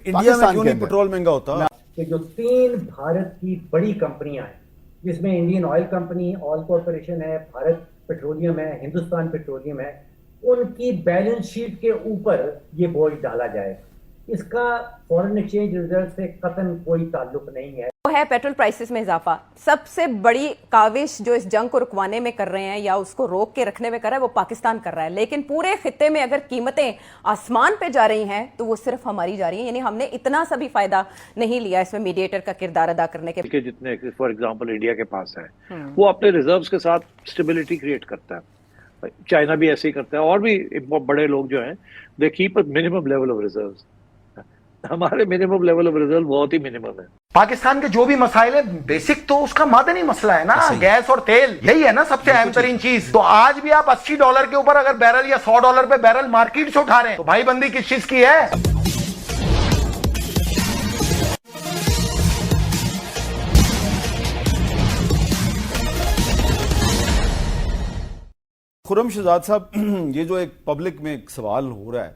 India में क्यों नहीं पेट्रोल महंगा होता? कि जो 3 भारत की बड़ी कंपनियां हैं, जिसमें Indian oil company, oil corporation है, भारत पेट्रोलियम है, हिंदुस्तान पेट्रोलियम है, उनकी बैलेंस शीट के ऊपर ये बोझ डाला जाएगा। इसका फॉरेन एक्सचेंज रिजर्व से कतई कोई ताल्लुक नहीं है। वो है पेट्रोल प्राइसेस में इजाफा। सबसे बड़ी काविश जो इस जंग को रुकवाने में कर रहे हैं या उसको रोक के रखने में कर रहा है वो पाकिस्तान कर रहा है, लेकिन पूरे खित्ते में अगर कीमतें आसमान पे जा रही हैं तो वो सिर्फ हमारी जा रही हैं। यानी हमने इतना सा भी फायदा नहीं लिया इसमें मीडिएटर का किरदार अदा करने के जितने फॉर एग्जांपल इंडिया के पास है वो अपने रिजर्व्स के साथ स्टेबिलिटी क्रिएट करता है। चाइना भी ऐसे ही करता है और भी बड़े लोग जो हैं they keep a minimum level of reserves. हमारे मिनिमम लेवल ऑफ रिजर्व बहुत ही मिनिमम है। पाकिस्तान के जो भी मसाइल है बेसिक तो उसका मादनी मसला है ना, गैस और तेल, यही है ना सबसे अहम तरीन चीज। तो आज भी आप $80 के ऊपर अगर बैरल या $100 पे बैरल मार्केट से उठा रहे हैं तो भाई बंदी किस चीज की है? खुर्रम शहजाद साहब, ये जो एक पब्लिक में एक सवाल हो रहा है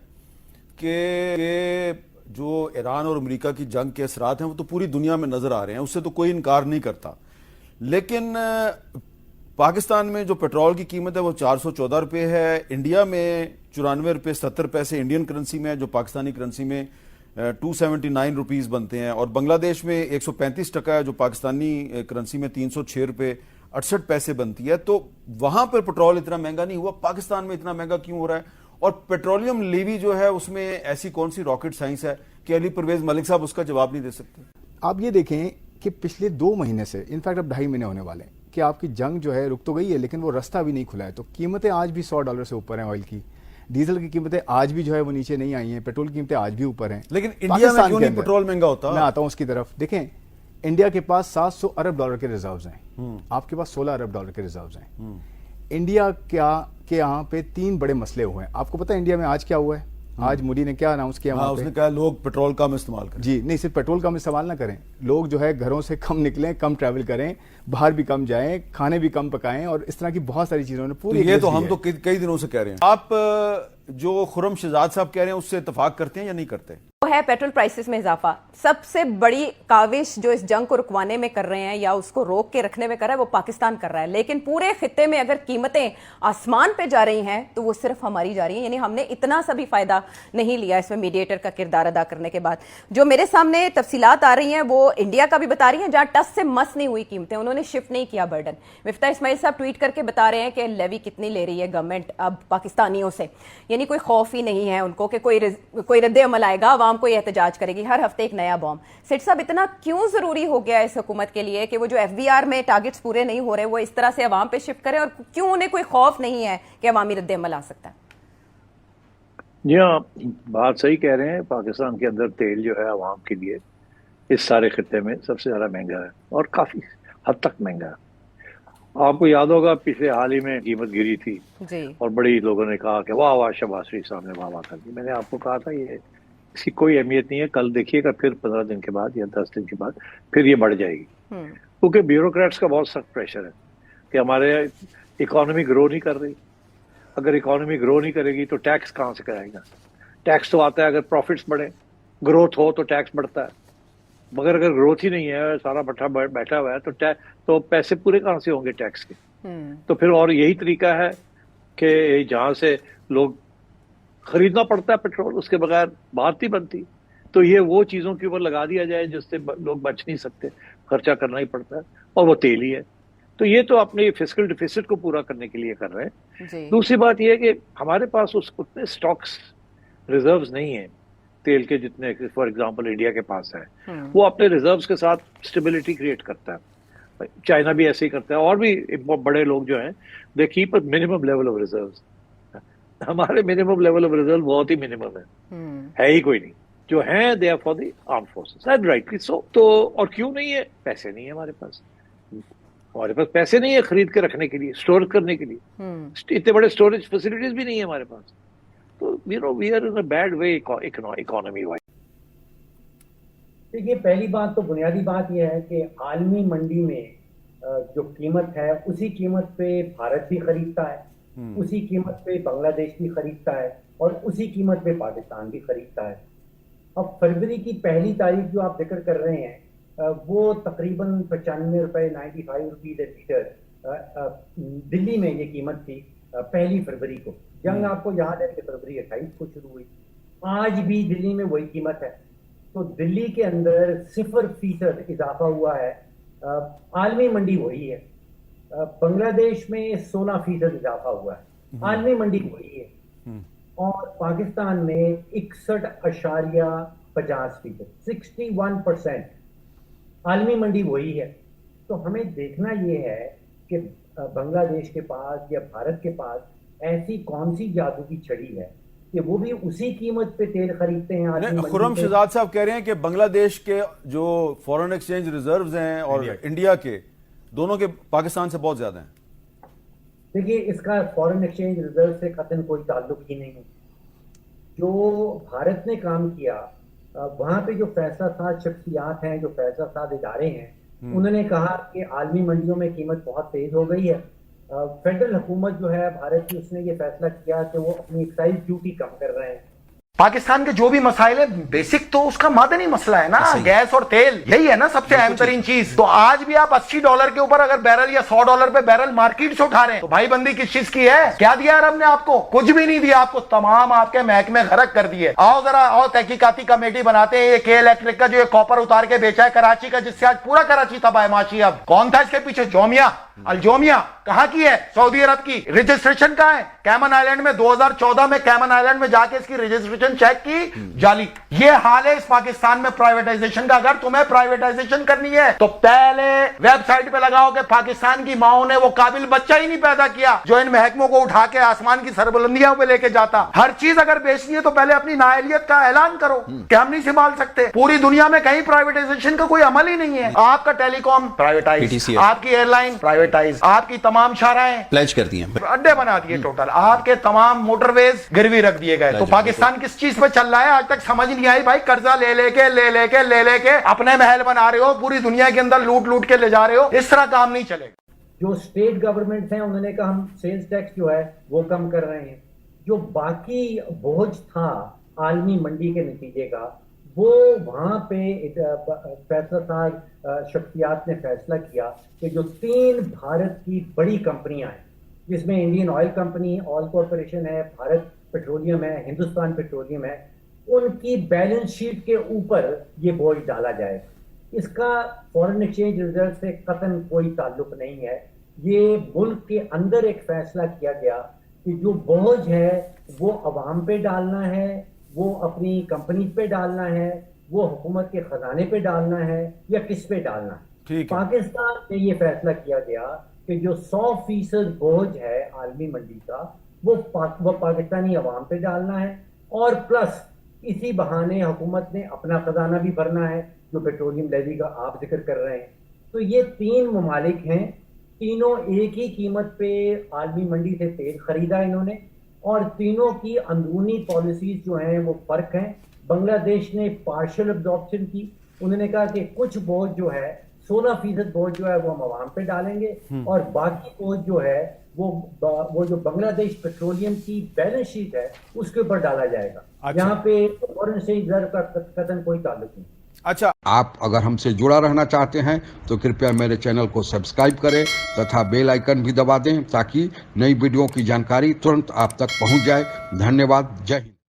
कि जो ईरान और अमेरिका की जंग के असरात हैं वो तो पूरी दुनिया में नजर आ रहे हैं, उससे तो कोई इनकार नहीं करता, लेकिन पाकिस्तान में जो पेट्रोल की कीमत है वो 414 रुपये है, इंडिया में 94 रुपये 70 पैसे इंडियन करेंसी में है, जो पाकिस्तानी करेंसी में 279 रुपीस बनते हैं, और बांग्लादेश में 135 टका है जो पाकिस्तानी करेंसी में 306 रुपये 68 पैसे बनती है। तो वहां पर पेट्रोल इतना महंगा नहीं हुआ, पाकिस्तान में इतना महंगा क्यों हो रहा है? और पेट्रोलियम लेवी जो है उसमें ऐसी कौन सी रॉकेट साइंस है कि अली परवेज मलिक साहब उसका जवाब नहीं दे सकते? आप ये देखें कि पिछले 2 महीने से, इनफैक्ट अब 2.5 महीने होने वाले हैं कि आपकी जंग जो है रुक तो गई है लेकिन वो रास्ता भी नहीं खुला है। तो कीमतें आज भी $100 से ऊपर हैं ऑयल की, डीजल की कीमतें आज भी जो है वो नीचे नहीं आई हैं, पेट्रोल की कीमतें आज भी ऊपर हैं। लेकिन इंडिया में क्यों नहीं पेट्रोल महंगा होता? मैं आता हूं उसकी तरफ। देखें, इंडिया के पास $700 अरब के रिजर्व्स हैं, आपके पास $16 अरब के रिजर्व्स हैं। इंडिया के यहाँ पे 3 बड़े मसले हुए हैं। आपको पता है इंडिया में आज क्या हुआ है? आज मोदी ने क्या अनाउंस किया? उसने कहा लोग पेट्रोल कम इस्तेमाल करें। जी नहीं, सिर्फ पेट्रोल कम इस्तेमाल ना करें, लोग जो है घरों से कम निकलें, कम ट्रैवल करें, बाहर भी कम जाएं, खाने भी कम पकाएं, और इस तरह की बहुत सारी चीजों ने पूरी। ये तो हम तो कई दिनों से कह रहे हैं। आप जो खुर्रम शहजाद साहब कह रहे हैं उससे इत्तेफाक करते हैं या नहीं करते? वो है पेट्रोल प्राइसेस में इजाफा। सबसे बड़ी काविश जो इस जंग को रुकवाने में कर रहे हैं या उसको रोक के रखने में कर रहा है वो पाकिस्तान कर रहा है, लेकिन पूरे खित्ते में अगर कीमतें आसमान पे जा रही हैं तो वो सिर्फ हमारी जा रही हैं। यानी हमने इतना सा भी फायदा नहीं लिया इसमें मीडिएटर का किरदार अदा करने के बाद। जो मेरे सामने तफसीलात आ रही हैं वो इंडिया का भी बता रही हैं, जहां टस से मस नहीं हुई कीमतें, उन्होंने शिफ्ट नहीं किया बर्डन। मिफ्ता इस्माइल साहब ट्वीट करके बता रहे हैं कि लेवी कितनी ले रही है गवर्नमेंट अब पाकिस्तानियों से, यानी कोई खौफ ही नहीं है उनको कि कोई रद्द अमल आएगा, आवाम को एहतजाज करेगी, हर हफ्ते एक नया बॉम्ब। सेठ साहब, इतना क्यों जरूरी हो गया इस हुकूमत के लिए कि वो जो FVR में टारगेट्स पूरे नहीं हो रहे वो इस तरह से अवाम पे शिफ्ट करे, और क्यों उन्हें कोई खौफ नहीं है कि अवामी रद्द अमल आ सकता है? जी हाँ, बात सही कह रहे हैं। पाकिस्तान के अंदर तेल जो है अवाम के लिए इस सारे खित्ते में सबसे ज्यादा महंगा है और काफी हद तक महंगा है। आपको याद होगा पिछले हाल ही में कीमत गिरी थी जी, और बड़ी लोगों ने कहा कि वाह वाह शहबाज शरीफ साहब ने वाह वाह कर दी। मैंने आपको कहा था ये इसकी कोई अहमियत नहीं है, कल देखिएगा फिर 15 दिन के बाद या 10 दिन के बाद फिर ये बढ़ जाएगी, क्योंकि ब्यूरोक्रेट्स का बहुत सख्त प्रेशर है कि हमारे इकोनॉमी ग्रो नहीं कर रही। अगर इकोनॉमी ग्रो नहीं करेगी तो टैक्स कहाँ से कराएगा? टैक्स तो आता है अगर प्रॉफिट्स बढ़े, ग्रोथ हो तो टैक्स बढ़ता है, मगर अगर ग्रोथ ही नहीं है, सारा बैठा हुआ है तो पैसे पूरे कहाँ से होंगे टैक्स के? तो फिर और यही तरीका है कि जहाँ से लोग खरीदना पड़ता है पेट्रोल, उसके बगैर बात नहीं बनती। तो ये वो चीजों के ऊपर लगा दिया जाए जिससे लोग बच नहीं सकते, खर्चा करना ही पड़ता है, और वो तेल ही है। तो ये तो अपने फिस्कल डिफिसिट को पूरा करने के लिए कर रहे हैं। दूसरी बात ये है कि हमारे पास उतने स्टॉक्स रिजर्व्स नहीं है तेल के जितने फॉर एग्जांपल इंडिया के पास है। वो अपने रिजर्व्स के साथ स्टेबिलिटी क्रिएट करता है। चाइना भी ऐसे ही करता है और भी बड़े लोग जो हैं they keep a minimum level of reserves. हमारे मिनिमम लेवल ऑफ रिजर्व बहुत ही मिनिमम है ही कोई नहीं। जो है they are for the armed forces and rightly so. तो और क्यों नहीं है? पैसे नहीं है हमारे पास पैसे नहीं है खरीद के रखने के लिए, स्टोर करने के लिए। इतने बड़े स्टोरेज फैसिलिटीज भी नहीं है हमारे पास। तो we are in a bad way economy wise. देखिए, पहली बात तो बुनियादी बात यह है कि आलमी मंडी में जो कीमत है उसी कीमत पे भारत भी खरीदता है, उसी कीमत पे बांग्लादेश भी खरीदता है, और उसी कीमत पे पाकिस्तान भी खरीदता है। अब फरवरी की पहली तारीख जो आप जिक्र कर रहे हैं वो तकरीबन 95 रुपए 95 रुपीज लीटर दिल्ली में ये कीमत थी पहली फरवरी को। जंग आपको याद है कि फरवरी 28 को शुरू हुई, आज भी दिल्ली में वही कीमत है। तो दिल्ली के अंदर 0% इजाफा हुआ है। आलमी मंडी वही है। बांग्लादेश में 16% इजाफा हुआ है, आलमी मंडी वही है। और पाकिस्तान में 61.50%, 61%, आलमी मंडी वही है। तो हमें देखना ये है कि बांग्लादेश के पास या भारत के पास ऐसी कौन सी जादू की छड़ी है कि वो भी उसी कीमत पे तेल खरीदते हैं। खुर्रम शहजाद साहब कह रहे हैं कि बांग्लादेश के जो फॉरेन एक्सचेंज रिजर्व्स हैं और इंडिया के दोनों के पाकिस्तान से बहुत ज्यादा हैं। देखिए, इसका फॉरेन एक्सचेंज रिजर्व से कतई कोई ताल्लुक ही नहीं है। जो भारत ने काम किया, वहां पे जो फैसला साज शख्सियात हैं, जो फैसला साज इदारे हैं, उन्होंने कहा कि आलमी मंडियों में कीमत बहुत तेज हो गई है। फेडरल हुकूमत जो है भारत की, उसने ये फैसला किया कि वो अपनी एक्साइज ड्यूटी कम कर रहे हैं। पाकिस्तान के जो भी मसाइल है, बेसिक तो उसका मादनी मसला है ना, गैस और तेल, यही है ना सबसे अहम तरीन चीज। तो आज भी आप $80 के ऊपर अगर बैरल या $100 पे बैरल मार्केट से उठा रहे हैं, तो भाई बंदी किस चीज की है? क्या दिया है रब ने आपको? कुछ भी नहीं दिया आपको, तमाम आपके महकमे गरक कर दिए। आओ जरा आओ, तहकीकाती कमेटी बनाते हैं। ये के इलेक्ट्रिक का जो ये कॉपर उतार के बेचा है कराची का, जिससे आज पूरा कराची तबाह माशी। अब कौन था इसके पीछे? जोमिया, अलजोमिया कहां की है? सऊदी अरब की। रजिस्ट्रेशन कहां है? कैमन आइलैंड में। 2014 में कैमन आइलैंड में जाके इसकी रजिस्ट्रेशन चेक की, जाली। ये हाल है इस पाकिस्तान में प्राइवेटाइजेशन का। अगर तुम्हें प्राइवेटाइजेशन करनी है तो पहले वेबसाइट पे लगाओ कि पाकिस्तान की माओ ने वो काबिल बच्चा ही नहीं पैदा किया जो इन महकमों को उठा के आसमान की सरबुलंदियों पे लेके जाता। हर चीज अगर बेचनी है तो पहले अपनी नाअहलियत का ऐलान करो कि हम नहीं संभाल सकते। पूरी दुनिया में कहीं प्राइवेटाइजेशन का कोई अमल ही नहीं है। आपका टेलीकॉम प्राइवेटाइज, आपकी एयरलाइन प्राइवेटाइज, आपकी तमाम शाहराएं प्लेज कर दिए, अड्डे बना दिए टोटल, आपके तमाम मोटरवेज गिरवी रख दिए गए। तो पाकिस्तान किस चीज पे चल रहा है आज तक समझ नहीं आई भाई। कर्जा ले लेके अपने महल बना रहे हो, पूरी दुनिया के अंदर लूट के ले जा रहे हो। इस तरह काम नहीं चलेगा। जो स्टेट गवर्नमेंट हैं, उन्होंने कहा हम सेल्स टैक्स जो है वो कम कर रहे हैं। जो बाकी बोझ था आलमी मंडी के नतीजे का, वो वहां पे फैसला साज शख्सियात ने फैसला किया कि जो 3 भारत की बड़ी कंपनियां हैं, जिसमें Indian oil company, oil corporation है, भारत पेट्रोलियम है, हिंदुस्तान पेट्रोलियम है, उनकी बैलेंस शीट के ऊपर ये बोझ डाला जाएगा। इसका फॉरेन एक्सचेंज रिजर्व से कतई कोई ताल्लुक नहीं है। ये मुल्क के अंदर एक फैसला किया गया कि जो बोझ है वो अवाम पे डालना है, वो अपनी कंपनी पे डालना है, वो हुकूमत के खजाने पे डालना है, या किस पे डालना है। पाकिस्तान में ये फैसला किया गया कि जो 100% बोझ है आलमी मंडी का, वो पाकिस्तानी अवाम पे डालना है। और प्लस इसी बहाने हुकूमत ने अपना खजाना भी भरना है, जो पेट्रोलियम लेवी का आप जिक्र कर रहे हैं। तो ये 3 ममालिक हैं, तीनों एक ही कीमत पे आलमी मंडी से तेल खरीदा इन्होंने, और तीनों की अंदरूनी पॉलिसीज जो हैं वो फर्क हैं। बांग्लादेश ने पार्शियल अब्जॉर्प्शन की। उन्होंने कहा कि कुछ बोझ जो है 16% बोझ जो है वो हम अवाम पे डालेंगे, और बाकी बोझ जो है वो जो बांग्लादेश पेट्रोलियम की बैलेंस शीट है उसके ऊपर डाला जाएगा। यहाँ पे फॉरेन एक्सचेंज रिजर्व का कतई कोई ताल्लुक नहीं। अच्छा, आप अगर हमसे जुड़ा रहना चाहते हैं तो कृपया मेरे चैनल को सब्सक्राइब करें तथा बेल आइकन भी दबा दें ताकि नई वीडियो की जानकारी तुरंत आप तक पहुंच जाए। धन्यवाद। जय हिंद।